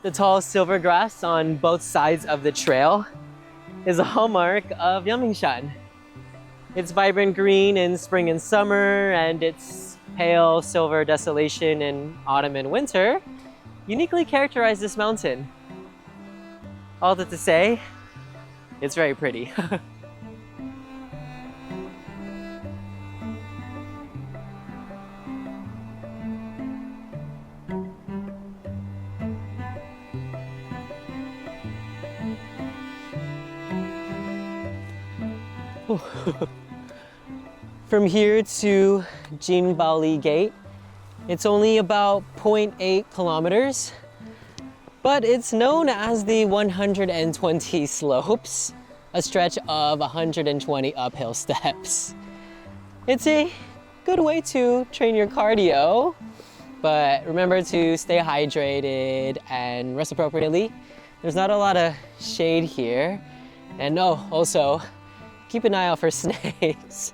The tall silver grass on both sides of the trail is a hallmark of Yangmingshan. Its vibrant green in spring and summer, and its pale silver desolation in autumn and winter uniquely characterize this mountain. All that to say, it's very pretty. From here to Jinbaoli Gate, it's only about 0.8 kilometers, but it's known as the 120 slopes, a stretch of 120 uphill steps. It's a good way to train your cardio, but remember to stay hydrated and rest appropriately. There's not a lot of shade here, and also keep an eye out for snakes.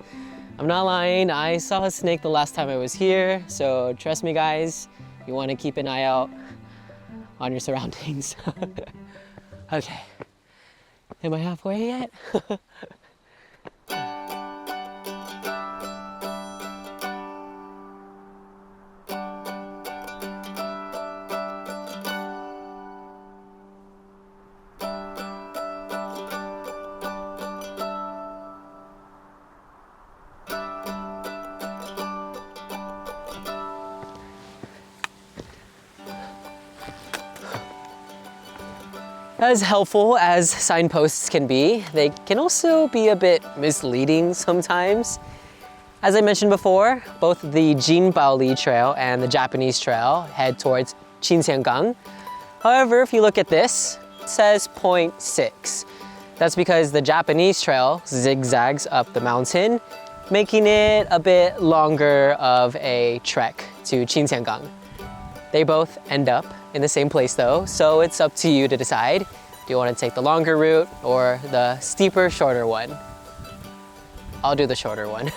I'm not lying, I saw a snake the last time I was here, so trust me guys, you want to keep an eye out on your surroundings. Okay, am I halfway yet? As helpful as signposts can be, they can also be a bit misleading sometimes. As I mentioned before, both the Jinbaoli Trail and the Japanese Trail head towards Qinxiangang. However, if you look at this, it says 0.6. That's because the Japanese Trail zigzags up the mountain, making it a bit longer of a trek to Qinxiangang. They both end up in the same place though, so it's up to you to decide. Do you want to take the longer route or the steeper, shorter one? I'll do the shorter one.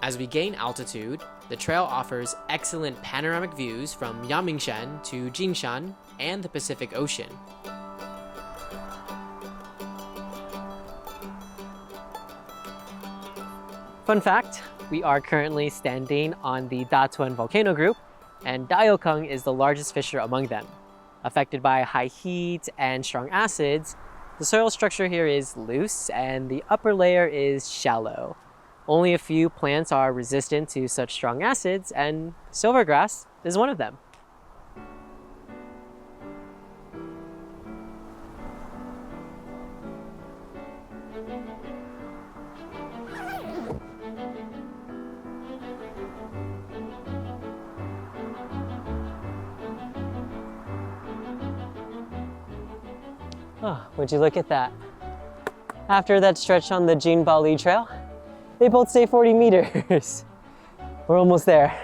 As we gain altitude, the trail offers excellent panoramic views from Yangmingshan to Jinshan and the Pacific Ocean. Fun fact, we are currently standing on the Datuan volcano group, and Daeokung is the largest fissure among them. Affected by high heat and strong acids, the soil structure here is loose and the upper layer is shallow. Only a few plants are resistant to such strong acids, and silvergrass is one of them. Oh, would you look at that? After that stretch on the Jinbaoli Trail, they both say 40 meters. We're almost there.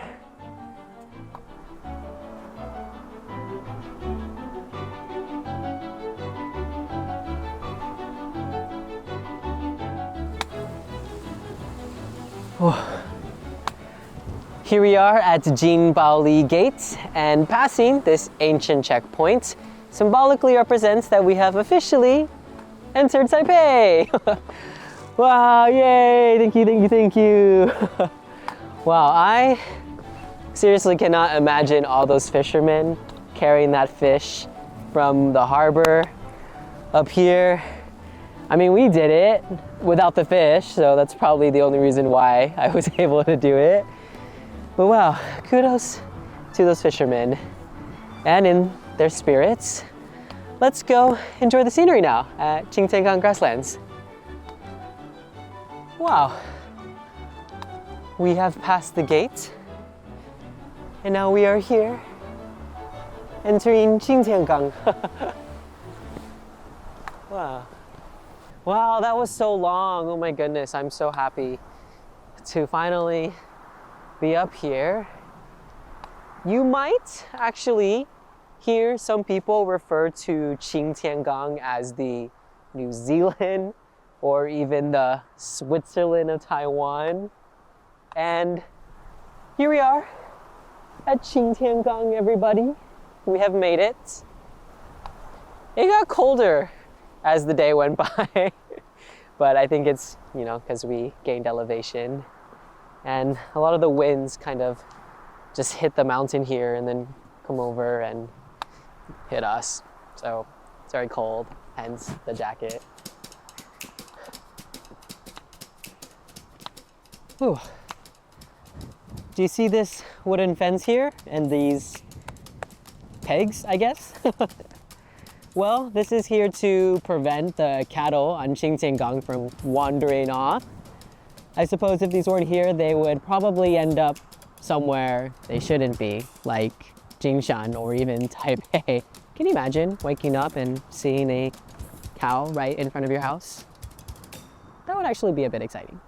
Oh. Here we are at Jinbaoli Gate, and passing this ancient checkpoint symbolically represents that we have officially entered Taipei. Wow, yay, thank you, thank you, thank you. Wow, I seriously cannot imagine all those fishermen carrying that fish from the harbor up here. I mean, we did it without the fish, so that's probably the only reason why I was able to do it. But wow, kudos to those fishermen. And in their spirits, let's go enjoy the scenery now at Qinxiangang Grasslands. Wow, we have passed the gate, and now we are here, entering Qinxiangang. Wow. Wow, that was so long. Oh my goodness, I'm so happy to finally be up here. You might actually hear some people refer to Qinxiangang as the New Zealand or even the Switzerland of Taiwan. And here we are at Qingtiangang, everybody. We have made it. It got colder as the day went by, but I think it's, because we gained elevation. And a lot of the winds kind of just hit the mountain here and then come over and hit us. So it's very cold, hence the jacket. Whew. Do you see this wooden fence here and these pegs, I guess? Well, this is here to prevent the cattle on Qingtiangang from wandering off. I suppose if these weren't here, they would probably end up somewhere they shouldn't be, like Jingshan or even Taipei. Can you imagine waking up and seeing a cow right in front of your house? That would actually be a bit exciting.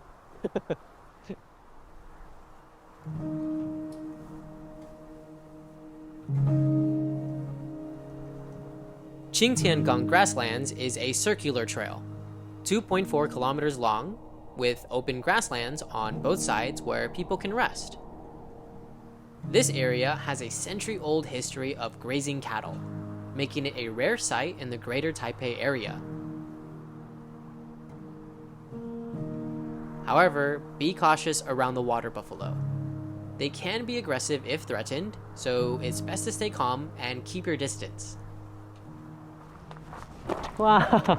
Qingtiangang Grasslands is a circular trail, 2.4 kilometers long, with open grasslands on both sides where people can rest. This area has a century-old history of grazing cattle, making it a rare sight in the greater Taipei area. However, be cautious around the water buffalo. They can be aggressive if threatened, so it's best to stay calm and keep your distance. Wow,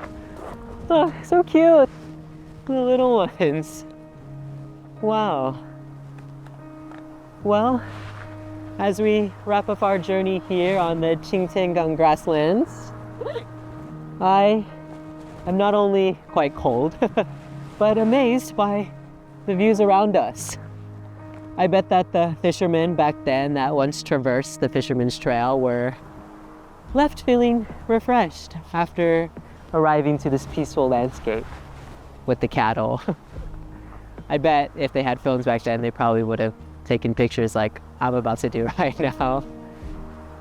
oh, so cute, the little ones. Wow. Well, as we wrap up our journey here on the Qingtiangang Grasslands, I am not only quite cold, but amazed by the views around us. I bet that the fishermen back then that once traversed the Fisherman's Trail were left feeling refreshed after arriving to this peaceful landscape with the cattle. I bet if they had phones back then, they probably would have taken pictures like I'm about to do right now.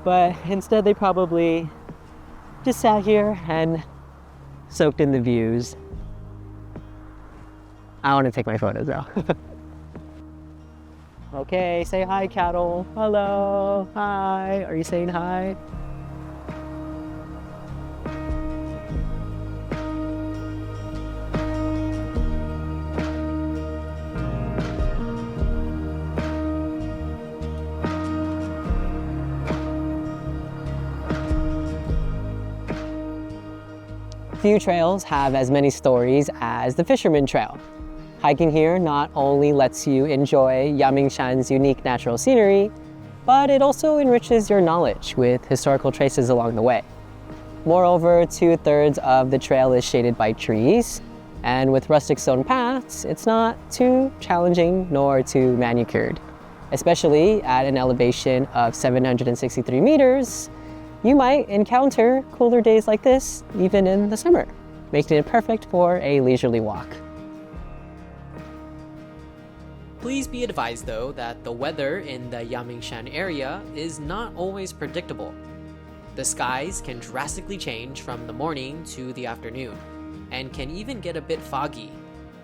But instead, they probably just sat here and soaked in the views. I want to take my photos though. Okay, say hi, cattle. Hello, hi. Are you saying hi? Few trails have as many stories as the Fisherman Trail. Hiking here not only lets you enjoy Yamingshan's unique natural scenery, but it also enriches your knowledge with historical traces along the way. Moreover, 2/3 of the trail is shaded by trees, and with rustic stone paths, it's not too challenging nor too manicured. Especially at an elevation of 763 meters, you might encounter cooler days like this even in the summer, making it perfect for a leisurely walk. Please be advised though that the weather in the Yamingshan area is not always predictable. The skies can drastically change from the morning to the afternoon, and can even get a bit foggy,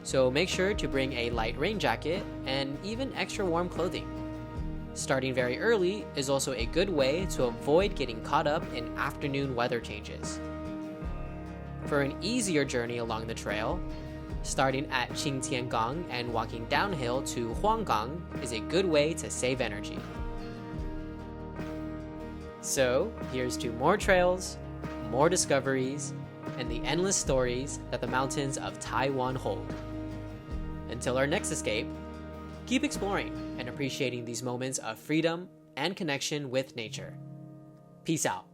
so make sure to bring a light rain jacket and even extra warm clothing. Starting very early is also a good way to avoid getting caught up in afternoon weather changes. For an easier journey along the trail, starting at Qingtiangang and walking downhill to Huanggang is a good way to save energy. So, here's to more trails, more discoveries, and the endless stories that the mountains of Taiwan hold. Until our next escape, keep exploring and appreciating these moments of freedom and connection with nature. Peace out.